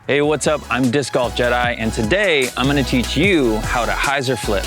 Hey, what's up? I'm Disc Golf Jedi, and today I'm gonna teach you how to hyzer flip.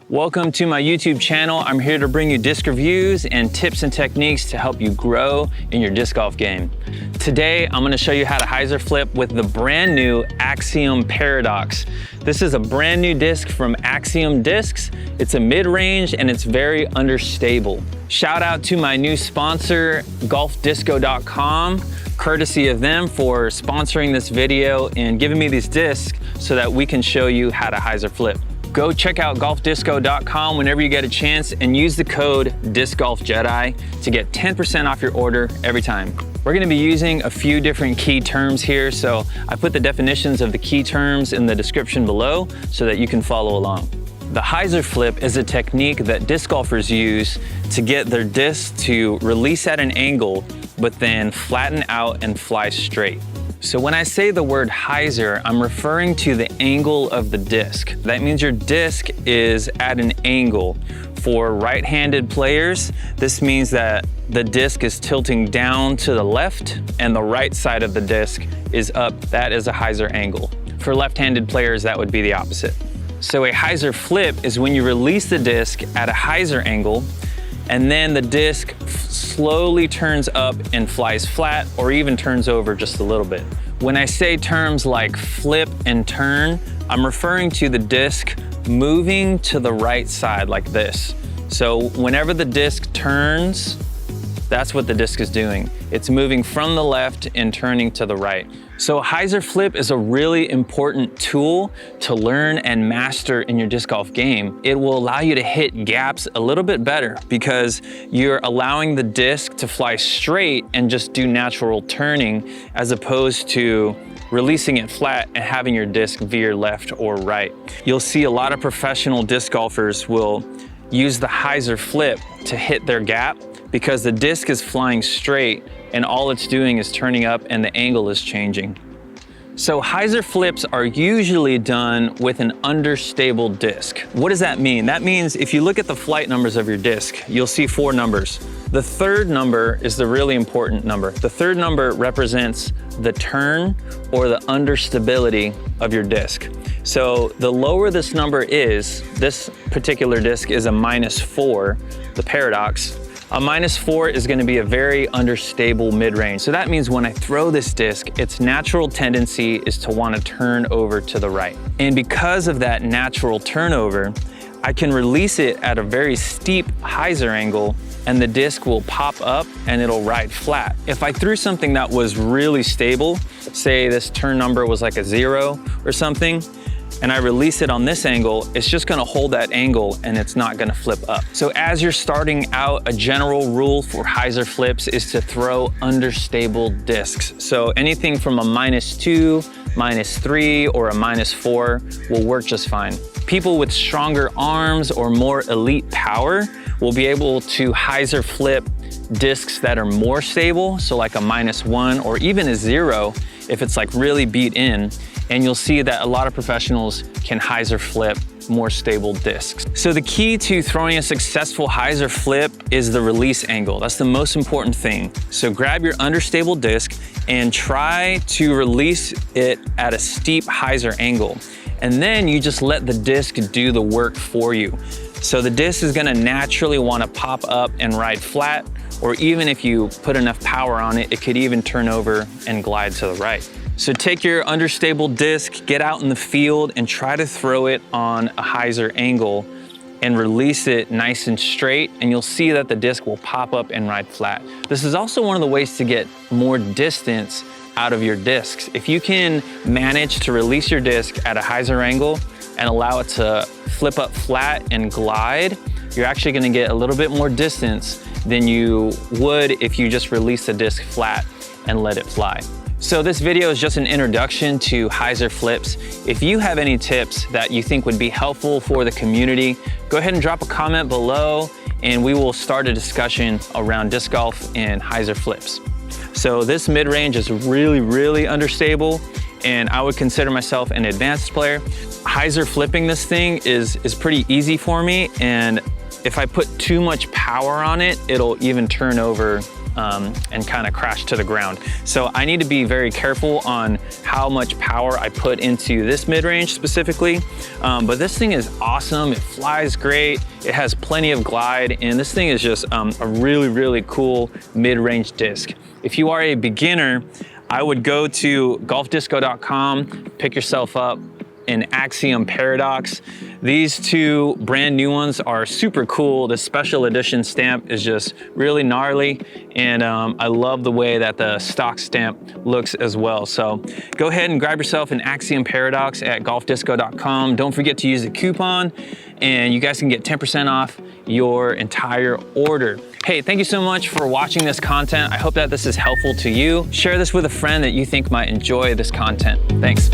Welcome to my YouTube channel. I'm here to bring you disc reviews and tips and techniques to help you grow in your disc golf game. Today, I'm gonna show you how to hyzer flip with the brand new Axiom Paradox. This is a brand new disc from Axiom Discs. It's a mid-range and it's very understable. Shout out to my new sponsor, golfdisco.com. Courtesy of them for sponsoring this video and giving me these discs so that we can show you how to hyzer flip. Go check out golfdisco.com whenever you get a chance and use the code DiscGolfJedi to get 10% off your order every time. We're gonna be using a few different key terms here, so I put the definitions of the key terms in the description below so that you can follow along. The hyzer flip is a technique that disc golfers use to get their disc to release at an angle, but then flatten out and fly straight. So when I say the word hyzer, I'm referring to the angle of the disc. That means your disc is at an angle. For right-handed players, this means that the disc is tilting down to the left and the right side of the disc is up. That is a hyzer angle. For left-handed players, that would be the opposite. So a hyzer flip is when you release the disc at a hyzer angle and then the disc slowly turns up and flies flat or even turns over just a little bit. When I say terms like flip and turn, I'm referring to the disc moving to the right side like this. So whenever the disc turns, that's what the disc is doing. It's moving from the left and turning to the right. So a hyzer flip is a really important tool to learn and master in your disc golf game. It will allow you to hit gaps a little bit better because you're allowing the disc to fly straight and just do natural turning as opposed to releasing it flat and having your disc veer left or right. You'll see a lot of professional disc golfers will use the hyzer flip to hit their gap because the disc is flying straight and all it's doing is turning up and the angle is changing. So hyzer flips are usually done with an understable disc. What does that mean? That means if you look at the flight numbers of your disc, you'll see 4 numbers. The third number is the really important number. The third number represents the turn or the understability of your disc. So the lower this number is, this particular disc is a -4, the Paradox. A -4 is gonna be a very understable mid-range. So that means when I throw this disc, its natural tendency is to wanna turn over to the right. And because of that natural turnover, I can release it at a very steep hyzer angle and the disc will pop up and it'll ride flat. If I threw something that was really stable, say this turn number was like a 0 or something, and I release it on this angle, it's just gonna hold that angle and it's not gonna flip up. So as you're starting out, a general rule for hyzer flips is to throw understable discs. So anything from a -2, -3, or a -4 will work just fine. People with stronger arms or more elite power will be able to hyzer flip discs that are more stable, so like a -1 or even a 0 if it's like really beat in. And you'll see that a lot of professionals can hyzer flip more stable discs. So the key to throwing a successful hyzer flip is the release angle. That's the most important thing. So grab your understable disc and try to release it at a steep hyzer angle. And then you just let the disc do the work for you. So the disc is gonna naturally wanna pop up and ride flat, or even if you put enough power on it, it could even turn over and glide to the right. So take your understable disc, get out in the field and try to throw it on a hyzer angle and release it nice and straight, and you'll see that the disc will pop up and ride flat. This is also one of the ways to get more distance out of your discs. If you can manage to release your disc at a hyzer angle and allow it to flip up flat and glide, you're actually gonna get a little bit more distance than you would if you just release the disc flat and let it fly. So this video is just an introduction to hyzer flips. If you have any tips that you think would be helpful for the community, go ahead and drop a comment below and we will start a discussion around disc golf and hyzer flips. So this mid-range is really, really understable and I would consider myself an advanced player. Hyzer flipping this thing is pretty easy for me, and if I put too much power on it, it'll even turn over and kind of crash to the ground. So I need to be very careful on how much power I put into this mid-range specifically. But this thing is awesome. It flies great. It has plenty of glide, and this thing is just a really, really cool mid-range disc. If you are a beginner, I would go to golfdisco.com, pick yourself up an Axiom Paradox. These two brand new ones are super cool. The special edition stamp is just really gnarly, and I love the way that the stock stamp looks as well. So go ahead and grab yourself an Axiom Paradox at golfdisco.com. Don't forget to use the coupon, and you guys can get 10% off your entire order. Hey, thank you so much for watching this content. I hope that this is helpful to you. Share this with a friend that you think might enjoy this content. Thanks.